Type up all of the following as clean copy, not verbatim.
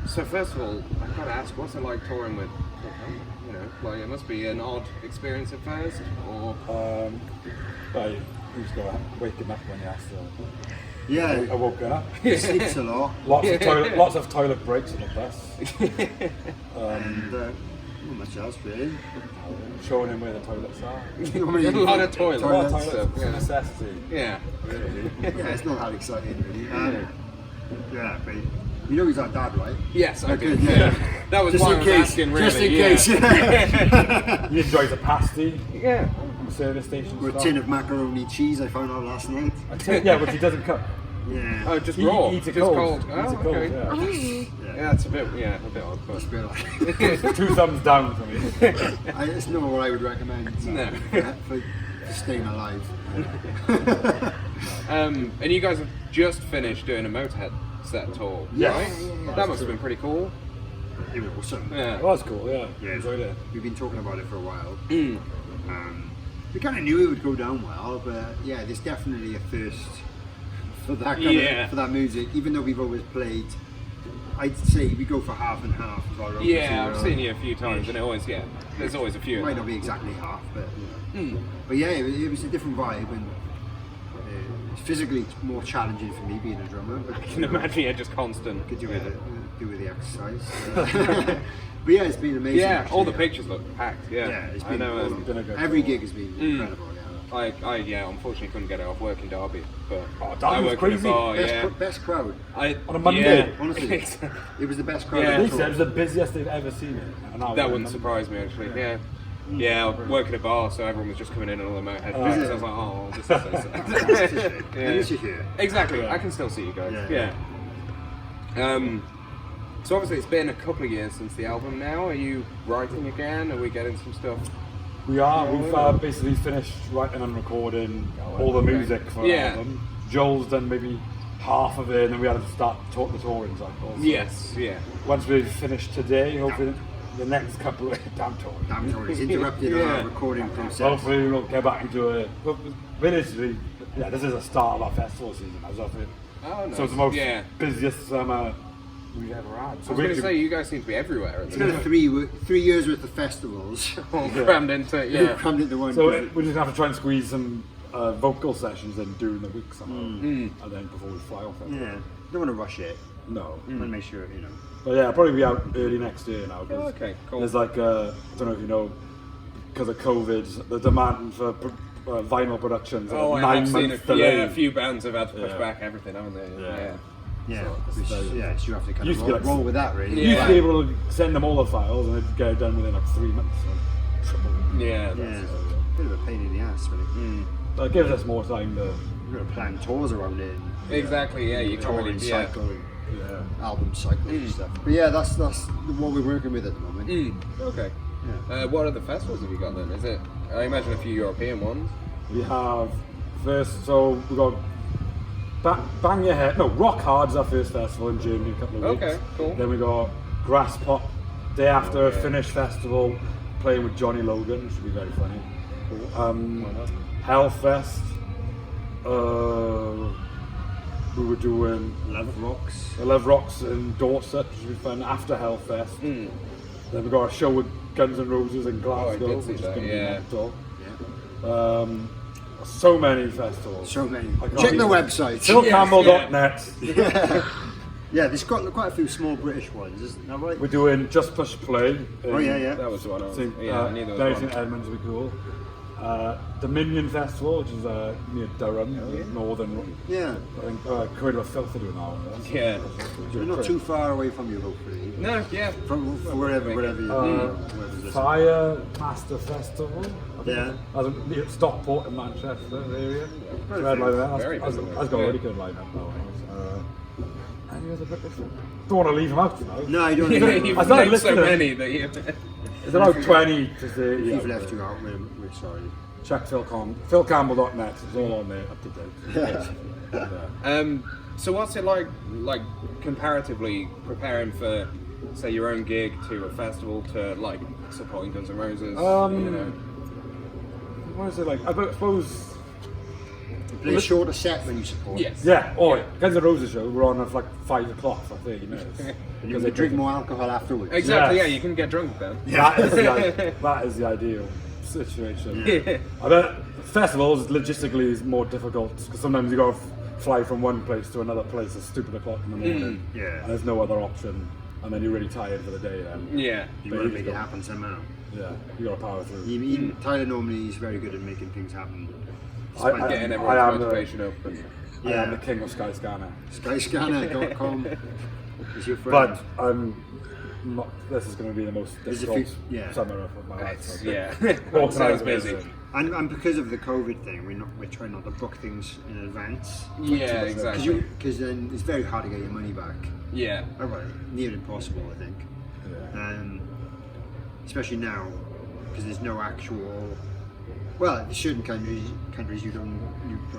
So first of all, I've got to ask, what's it like touring with Phil Campbell? You know, like it must be an odd experience at first, or... Who's got waking up when you ask them? Yeah. I woke up. He sleeps a lot. Lots of toilet breaks on the bus. And not much else really. Showing him where the toilets are. a lot of toilets. A lot of Toilets. toilets. It's a necessity. Yeah. Really. Yeah, it's not that exciting really. Yeah, but you know he's our dad, right? Yes, I do. Okay, Yeah. That was Just why I in was case. asking, really. Just in case. He enjoys a pasty. Yeah. On the service station. Or a tin of macaroni cheese I found out last night. Yeah, but he doesn't cook. Yeah. Oh, just He raw. eats it just cold. Oh, Eats it cold, okay. yeah. Yeah, it's a bit odd, but It's a bit like, 2 thumbs down for me. it's not what I would recommend. So, No. for staying alive. And you guys have just finished doing a Motorhead set tour, Yes. right? Yeah. That must have been pretty cool. It was awesome. Yeah. Well, that's cool, yeah. Yeah, Enjoyed it. We've been talking about it for a while. Mm. We kind of knew it would go down well, but yeah, there's definitely a thirst for that for that music. Even though we've always played, I'd say we go for half and half of our own Yeah, material. I've seen you a few times, and there's always a few. It might not be exactly half, but but yeah, it was a different vibe, and it's physically more challenging for me being a drummer. But I can imagine you're just constant. could do with the exercise. But yeah, it's been amazing. Yeah, actually, all the pictures look packed. Yeah, Yeah, it's I been know. awesome. been a good Every tour. gig has been incredible. Yeah. I unfortunately couldn't get it off work in Derby, but Derby I was work in a crazy. bar. Yeah, Best crowd. on a Monday. Yeah. Honestly, it was the best crowd. Yeah. on They tour. said it was the busiest they've ever seen it. And I was That like, wouldn't surprise me actually. Yeah. Yeah, I work in a bar, so everyone was just coming in and all the Motorhead Oh, fans. yeah. I was like, oh, this is so sad. At least you're here. Exactly, Yeah. I can still see you guys. Yeah. So obviously it's been a couple of years since the album now. Are you writing again? Are we getting some stuff? We are. We've basically finished writing and recording all the music for the Yeah. album. Joel's done maybe half of it, and then we had to start the touring cycle. So Yes, yeah. Once we've finished today, hopefully the next couple of damn touring. It's interrupted Yeah. our recording process. Hopefully we'll get back into it. But realistically, yeah, this is the start of our festival season. As of it. Oh, nice. So it's the most Yeah. busiest summer we've ever had. I So was going to say, you guys seem to be everywhere at It's the kind moment. of 3 years worth of festivals. All crammed into it, yeah. Crammed into one. So we're just gonna have to try and squeeze some vocal sessions in during the week somehow, and then before we fly off. Yeah, don't want to rush it. No. Want to make sure But yeah, probably be out early next year now. 'Cause Oh, okay, cool. There's like, I don't know if you know, because of COVID, the demand for vinyl productions. Oh, I 9 have seen months delay. a few bands have had to push Yeah. back everything, haven't they? Yeah. Yeah, So you have to kind Used of to be like- roll with that, really. You used to be able to send them all the files and they'd get it done within like 3 months. So triple. Yeah, Yeah, that's, bit of a pain in the ass, really. But it gives us more time to. You've got to plan tours around it. exactly, yeah, you can't really, Touring yeah. cycle, and Yeah. album cycle and stuff. But yeah, that's what we're working with at the moment. Okay. Yeah. What other festivals have you got then? Is it, I imagine a few European ones. We have first, so we got Bang Your Head. No, Rock Hard's our first festival in Germany in a couple of weeks. Okay, cool. Then we got Grass Pop. Day after a Finnish festival, playing with Johnny Logan, which should be very funny. Why not? Hellfest. We were doing Love Rocks in Dorset, which would be fun after Hellfest. Then we got a show with Guns N' Roses in Glasgow, did see which is that, going to yeah. be mental. So many festivals. So many. I can't Check the even- website. PhilCampbell.net. Yeah, there's quite a few small British ones, isn't that right? We're doing Just Push Play. Oh yeah. That was one I was, St. I knew there Down was St. one. Edmunds would be cool. Dominion Festival, which is near Durham, northern. Yeah. I think Cradle of Filth are doing that one. Yeah. We're not too far away from you, hopefully. No, yeah. From wherever you wherever's listening. Fire Master Festival. Yeah. I was near Stockport in Manchester area. Very Red line there. Very That's good. got a really good lineup now. Any other British? Don't want to leave them out, you know. No, I don't You've know. I started named so listening. many that you... It's about 20 to 30. We've left you out, we're sorry. Check PhilCampbell.net. It's all on there, up to date. So what's it like comparatively preparing for, say, your own gig to a festival to like supporting Guns N' Roses? You know? What is it like? I suppose Play a shorter set when you support. Yes. Yeah, or Guns N' Roses show, we're on at like 5 o'clock for 30 minutes. And you can drink more alcohol afterwards. Exactly. Yes. Yeah, you can get drunk then. That is the ideal situation. Yeah. I bet festivals logistically is more difficult because sometimes you got to fly from one place to another place at stupid o'clock in the morning. Yeah. And there's no other option, and then you're really tired for the day then. Yeah. You But want to you make just it go- happen somehow. Yeah, you got to power through. Tyler normally is very good at making things happen. Getting everyone's motivation up. And, I am the king of Skyscanner. Skyscanner.com is your friend. But I'm not, this is going to be the most There's a difficult few- yeah. summer of my life. it's, so yeah. Organising Sounds busy. everything. And because of the COVID thing, we're trying not to book things in advance. Yeah, exactly. Because then it's very hard to get your money back. Yeah. Oh, well, near impossible, I think. Yeah. Especially now, because there's no actual. Well, in certain countries you don't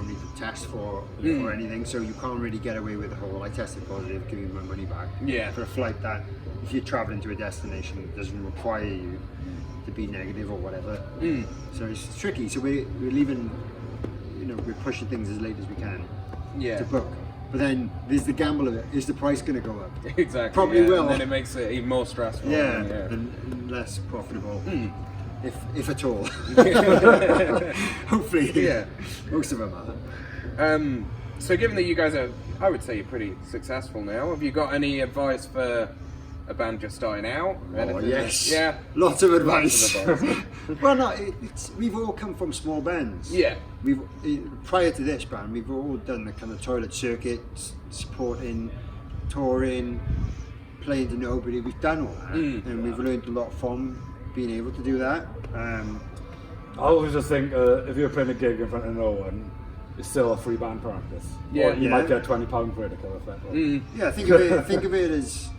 need to test for or anything, so you can't really get away with the whole "I tested positive, give me my money back." Yeah. For a flight that, if you're traveling to a destination, that doesn't require you to be negative or whatever. So it's tricky. So we're leaving. We're pushing things as late as we can Yeah. to book. But then there's the gamble of it. Is the price going to go up? Exactly. Probably yeah. will. And then it makes it even more stressful. Yeah, Yeah. and less profitable, if at all. Hopefully, Yeah. most of them are. So given that you guys are, I would say you're pretty successful now, have you got any advice for a band just starting out? Oh Anything? yes, Yeah. lots of advice. Lots of advice. Well, no, we've all come from small bands. Yeah. Prior to this band, we've all done the kind of toilet circuits, supporting, touring, playing to nobody. We've done all that, and we've learned a lot from being able to do that. I always just think if you're playing a gig in front of no one, it's still a free band practice. Yeah. Or you Yeah. might get £20 for it to kill a festival. Yeah, think of it as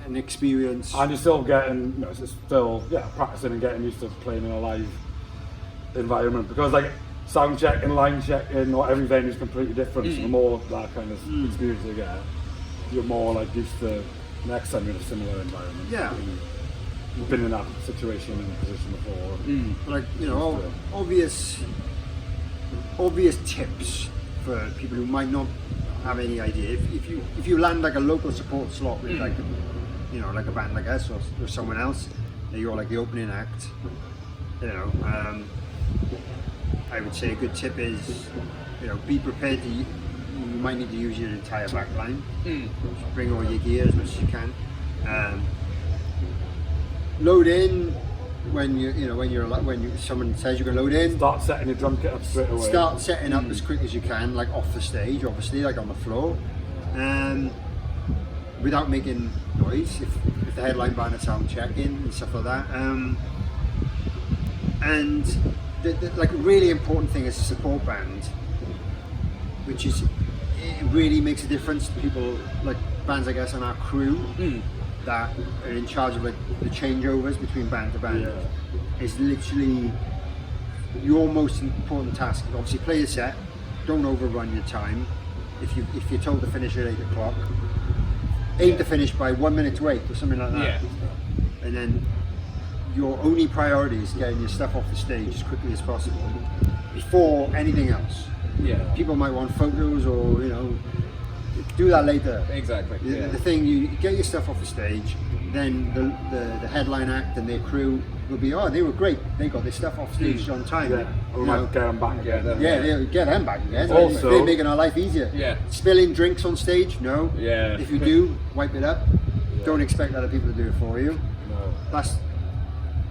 an experience. And you're still getting, it's still practicing and getting used to playing in a live environment because like sound check and line checking or every venue is completely different. So the more that kind of experience you get, you're more like used to next time you're in a similar environment. Yeah. You've been in that situation and position before. Like obvious tips for people who might not have any idea. If you land like a local support slot with like a band like us or someone else, and you're like the opening act, I would say a good tip is be prepared to. You might need to use your entire back line. Bring all your gear as much as you can. Load in when someone says you can load in. Start setting your drum kit up straight away. Start setting up as quick as you can, like off the stage, obviously, like on the floor, without making noise. If the headline band are sound checking and stuff like that. And the like really important thing as a support band, which is it really makes a difference to people like bands like us and our crew that are in charge of like the changeovers between band to band. It's literally your most important task. Obviously play your set, don't overrun your time. If you're told to finish at 8 o'clock, aim to finish by 1 minute to 8 or something like that. And then your only priority is getting your stuff off the stage as quickly as possible before anything else. People might want photos or do that later. Exactly. The thing, you get your stuff off the stage, then the headline act and their crew will be, they were great, they got their stuff off stage on time. We might get them back again. They'll get them back again. Also- They're making our life easier. Spilling drinks on stage, no. Yeah. If you do, wipe it up. Don't expect other people to do it for you. No.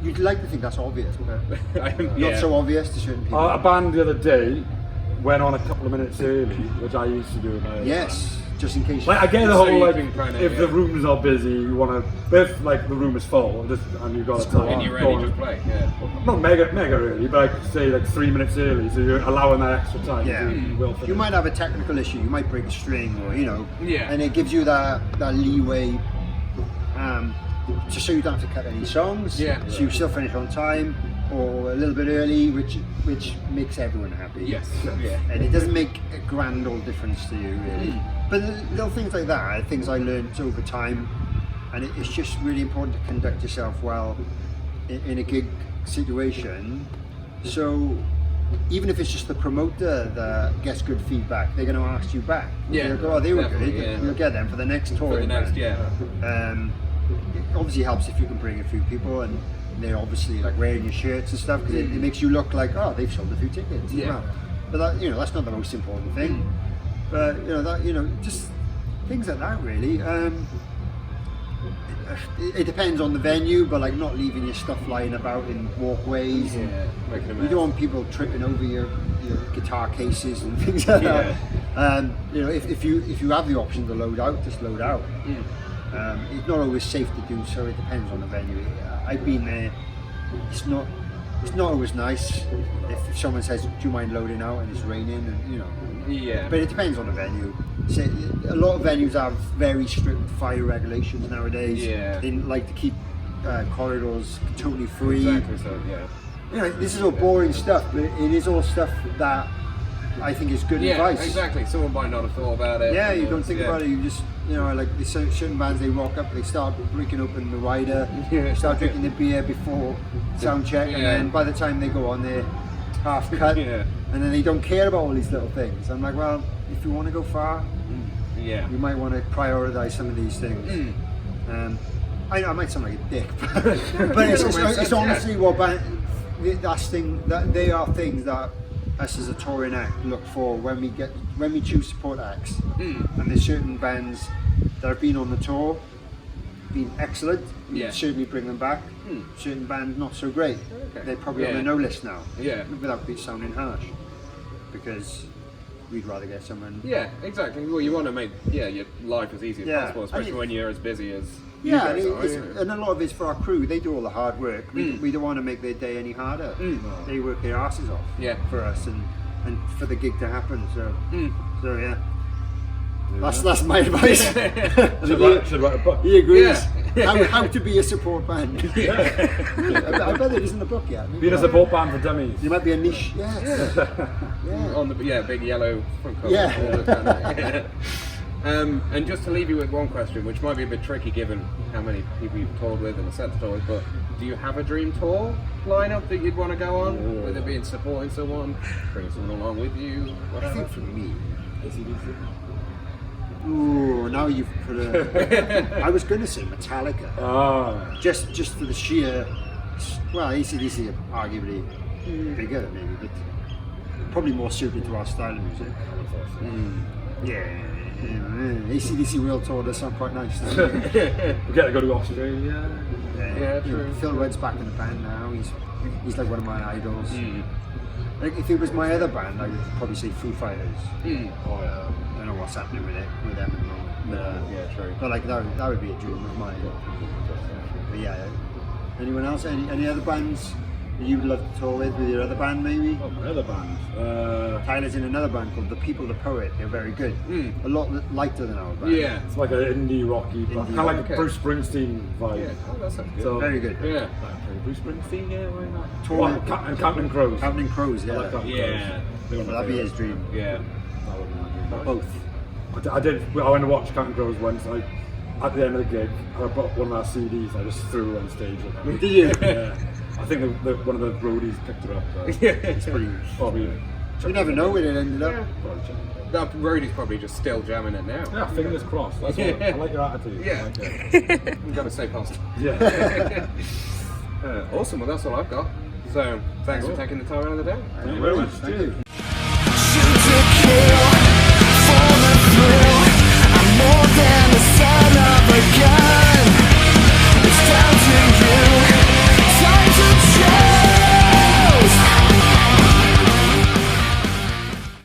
You'd like to think that's obvious, but not so obvious to certain people. A band the other day went on a couple of minutes early, which I used to do in my other Yes, band. just in case. Like I get the So whole you like can kinda, if the rooms are busy, you want to if like the room is full and you've got to tell And you're ready to play. not mega early, but like say like 3 minutes early, so you're allowing that extra time. Yeah. So you will finish. You might have a technical issue, you might break a string or Yeah. and it gives you that leeway just so you don't have to cut any songs, so you still finish on time or a little bit early, which makes everyone happy. Yes. And it doesn't make a grand old difference to you really. But little things like that are things I learned over time, and it's just really important to conduct yourself well in a gig situation. So even if it's just the promoter that gets good feedback, they're going to ask you back. Yeah, They'll go, oh, they were good. definitely, yeah. You'll get them for the next tour. For the next, yeah. It obviously helps if you can bring a few people and they're obviously like wearing your shirts and stuff, because it makes you look like, oh, they've sold a few tickets. Yeah. Well, but that, you know, that's not the most important thing. But you know, that, you know, just things like that really. It depends on the venue, but like not leaving your stuff lying about in walkways. Yeah, making a You mess. don't want people tripping over your guitar cases and things like that. You know, if you have the option to load out, just load out. It's not always safe to do so. It depends on the venue. I've been there. It's not always nice if someone says, "Do you mind loading out?" and it's raining, and you know. Yeah. But it depends on the venue. So, a lot of venues have very strict fire regulations nowadays. Yeah. They like to keep corridors totally free. Exactly. So yeah. You know, this is all boring stuff, but it is all stuff that I think is good Yeah, advice. exactly. Someone might not have thought about it. Yeah, you don't think Yeah. about it. You just, you know, like there's certain bands, they rock up, they start breaking open the rider, Yeah. start drinking the beer before sound check, and Yeah. then by the time they go on, they're half cut, Yeah. and then they don't care about all these little things. I'm like, well, if you want to go far, Yeah. you might want to prioritize some of these things. I might sound like a dick, but it's honestly what they are things that us as a touring act look for when we choose support acts. And there's certain bands that have been on the tour, been excellent. Yeah. Certainly bring them back. Certain bands not so great. Okay. They're probably on Yeah. the no list now. Yeah. Without sounding harsh, because we'd rather get someone. Yeah, exactly. Well, you want to make your life as easy as Yeah. possible, especially when you're as busy as you Yeah, guys and, are. Yeah. and a lot of it's for our crew. They do all the hard work. We don't want to make their day any harder. They work their asses off Yeah. for us and for the gig to happen. So yeah, that's my advice. Should write a book. He agrees. Yeah. How to be a support band. I bet there isn't a book yet. Being a support band for dummies. You might be a niche. Yes. Yeah. On the big yellow front cover. Yeah. all the time. And just to leave you with one question, which might be a bit tricky given how many people you've toured with and the set tours, but do you have a dream tour lineup that you'd want to go on? Whether it be in supporting someone, bringing someone along with you, I whatever? think for me. AC/DC. Ooh, now you've put a. I was going to say Metallica. Ah. Just for the sheer, well, AC/DC are arguably bigger maybe, but probably more suited to our style of music. Yeah, AC/DC World Tour does sound quite nice. We get to go to Australia. Yeah, true. Phil Rudd's back in the band now. He's like one of my idols. Like if it was my other band, I would probably say Foo Fighters. Oh yeah. I don't know what's happening with them at the moment. Yeah, true. But like that would be a dream of mine. But yeah, anyone else? Any other bands that you'd love to tour with your other band maybe? Oh, my other band. Tyler's in another band called The People the Poet. They're very good. A lot lighter than our band. Yeah. It's like an indie rocky, kind of like okay. a Bruce Springsteen vibe. Yeah. Oh, that sounds good. So- Very good. Yeah. Bruce Springsteen, yeah, why not? Tour- And Counting Crows. Counting Crows, yeah. I like Counting Yeah. Crows. They're one of my That'd be his favourites. dream. Yeah. That would be my dream. Both. I went to watch Counting Crows once. At the end of the gig, I bought one of our CDs. I just threw it on stage. Did you? Yeah. I think one of the roadies picked it up. It's pretty. Probably. You never know where it ended up. That roadie's probably just still jamming it now. Yeah, fingers crossed. That's what, I like your attitude. Yeah. I like it. You've got to stay positive. Yeah. Awesome. Well, that's all I've got. So, thanks for taking the time out of the day. Thank you very much. Thank you.